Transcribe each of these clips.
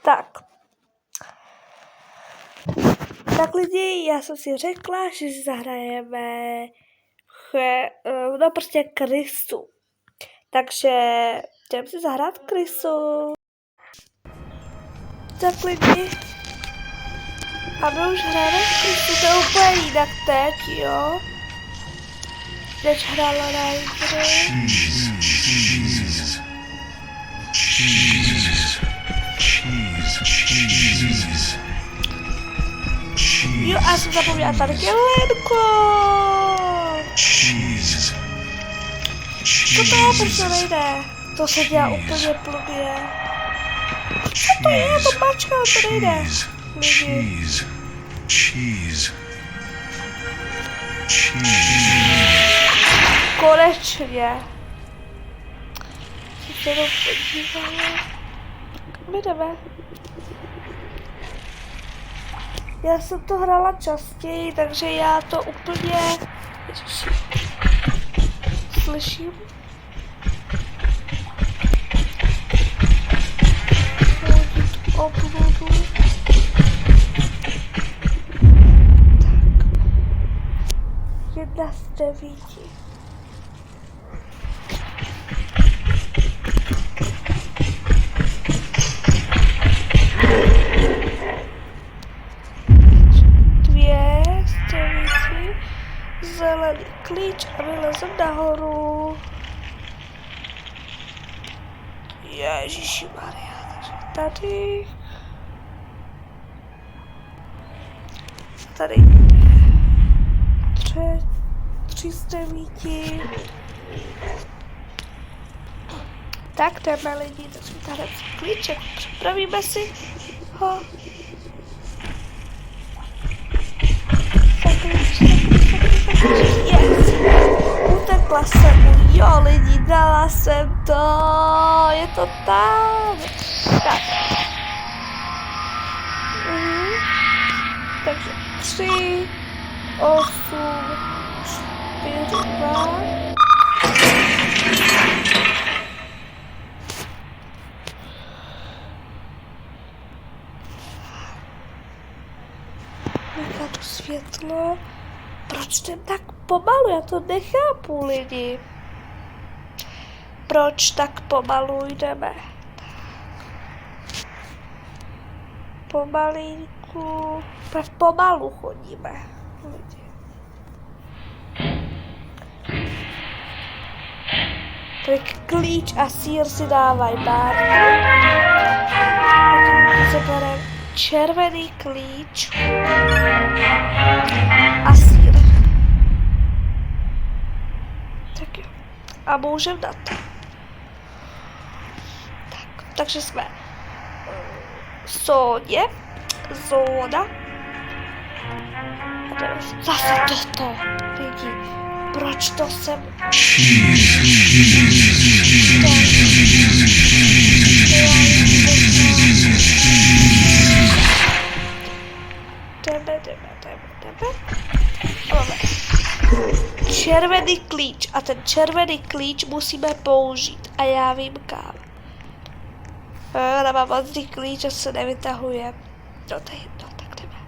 Tak. Tak lidi, já jsem si řekla, že si zahrajeme no prostě krysu. Takže jdeme si zahrát krysu. Tak lidi. A my už hrajeme krysu, to je úplně jinak teď, jo. Teď hrála na Jo, a jsem zapomněla tady Lenko. Co to je, proč to nejde? To se dělá úplně blbě. Co to je, to mačka, to nejde. Lidi. Konečně. Se to podívala. My jdeme. Já jsem to hrála častěji, takže já to úplně... Ježiši. Slyším? Obludu. Tak. 1 z 9. Zelený klíč a vylezem nahoru. Ježišimaria, takže tady. Tady. 3 z 9. Tak jdeme lidi, takže tady klíček. Připravíme si ho. Yes! Utekla jsem mu, jo lidi, dala jsem to, je to tam. Tak. Takže 3, 8, 4, 2. Nechá to světlo. Proč jdem tak pomalu? Já to nechápu, lidi. Proč tak pomalu jdeme? Pomalinku. Proč pomalu chodíme, lidi? Tak klíč a sýr si dávají Bárku. Tak si bereme červený klíč a sýr. Tak jo. A můžeme dát. Tak, takže jsme Soně, Zóna. A jdeme zase toto. Lidi, proč to jsem... Jdeme. Máme červený klíč a ten červený klíč musíme použít a já vím kam. Mám modrý klíč a se nevytahuje. No to je jedno, tak jdeme.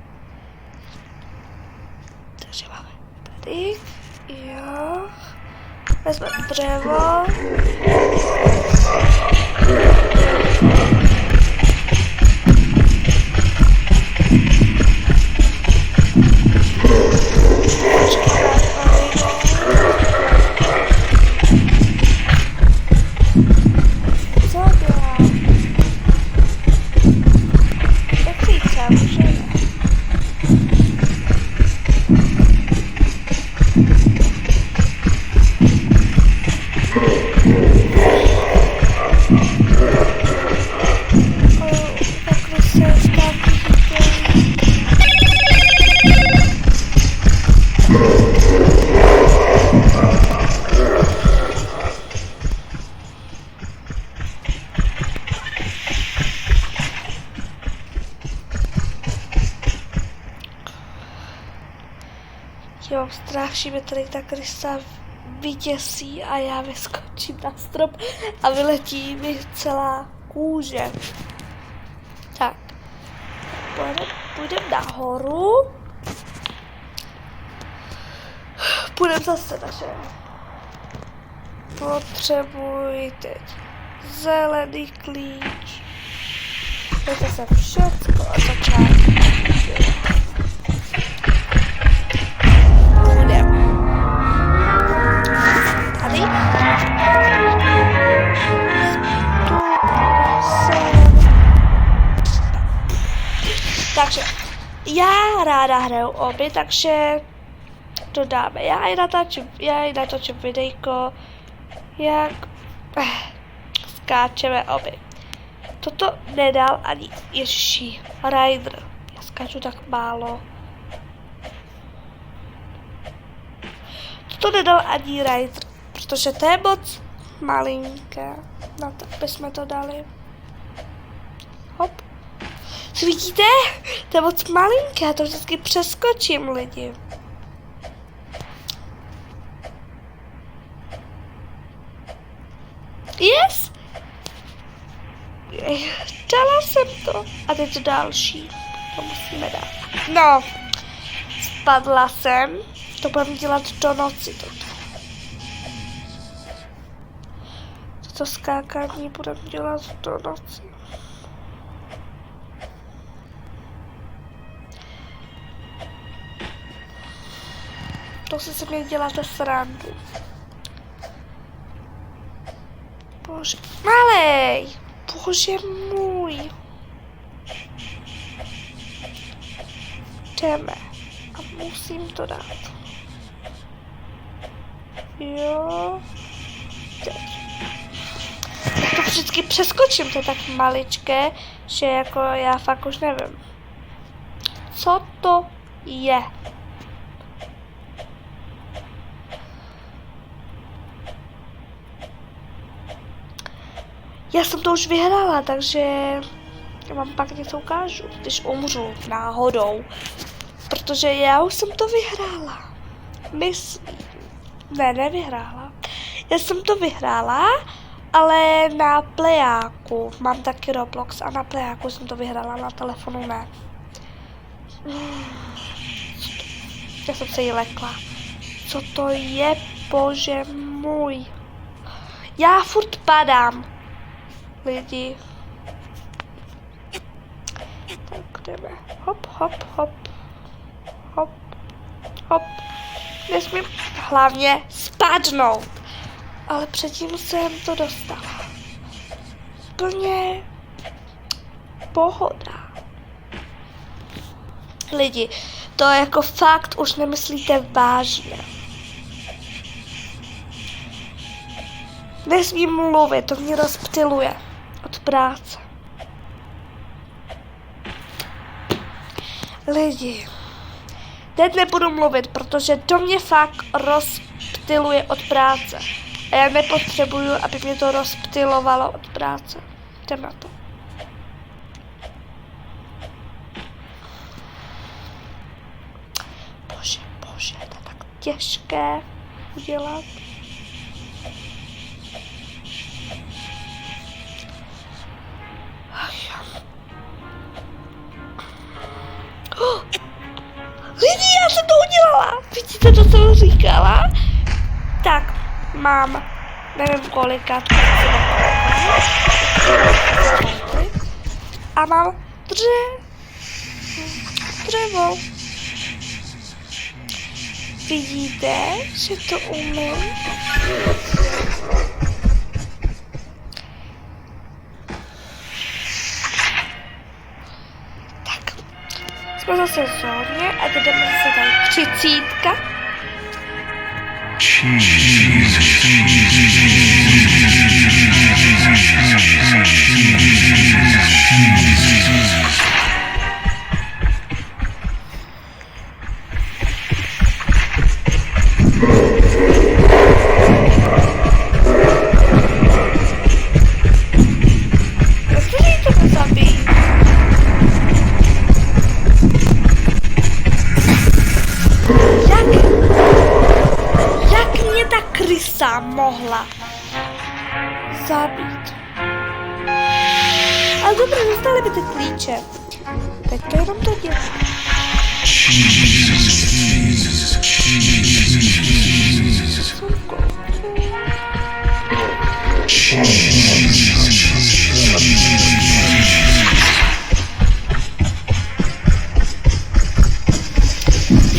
Takže máme tady, jo. Vezmeme dřevo. Já mám strach, že mě tady ta krysa vyděsí a já vyskočím na strop a vyletí mi celá kůže. Tak. půjdeme nahoru. Půjdeme zase naše. Potřebuji teď zelený klíč. To je zase všecko a začátku. Půjdeme. Tady. Takže já ráda hraju oby, takže to dáme. Já i natočím videjko, jak skáčeme oby. Toto nedal ani Ježíši, Ryder. Já skáču tak málo. Toto nedal ani Ryder, protože to je moc malinké. No tak bychom to dali. Hop. Co vidíte? To je moc malinké, já to vždycky přeskočím, lidi. Yes! Dala jsem to. A teď další. To musíme dát. No. Spadla jsem. To budeme dělat do noci. Toto skákání budeme dělat do noci. To si se mě děláte srandu. Bože, malej! Bože můj! Jdeme. A musím to dát. Jo. Teď. To vždycky přeskočím, to je tak maličké, že jako já fakt už nevím. Co to je? Já jsem to už vyhrála, takže já vám pak něco ukážu, když umřu náhodou. Protože já už jsem to vyhrála. Nevyhrála. Já jsem to vyhrála, ale na plejáku. Mám taky Roblox a na plejáku jsem to vyhrála, na telefonu ne. Já jsem se jí lekla. Co to je, bože můj. Já furt padám. Lidi. Tak jdeme. Hop, hop, hop. Hop, hop. Nesmím hlavně spadnout. Ale předtím jsem to dostala. Plně pohoda. Lidi, to jako fakt už nemyslíte vážně. Nesmím mluvit, to mě rozptyluje od práce. Lidi, teď nebudu mluvit, protože to mě fakt rozptyluje od práce. A já nepotřebuju, aby mě to rozptylovalo od práce. Jdem na to. Bože, bože, to je tak těžké udělat. Lidi, já jsem to udělala! Vidíte, to jsem říkala? Tak, mám, nevím kolikat, a mám dřevo. Vidíte, že to umím? Tak, jsme zase v zóně a teď jdeme zase tady 30. Mohla zabít. Ale dobře, dostali by ty klíče. Teď to jenom to dělá.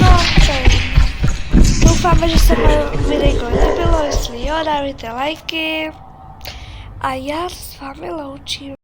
No, to je jedno. Doufáme, že se vám videjko líbilo, jestli jo, dávajte lajky. A já se s vámi loučím.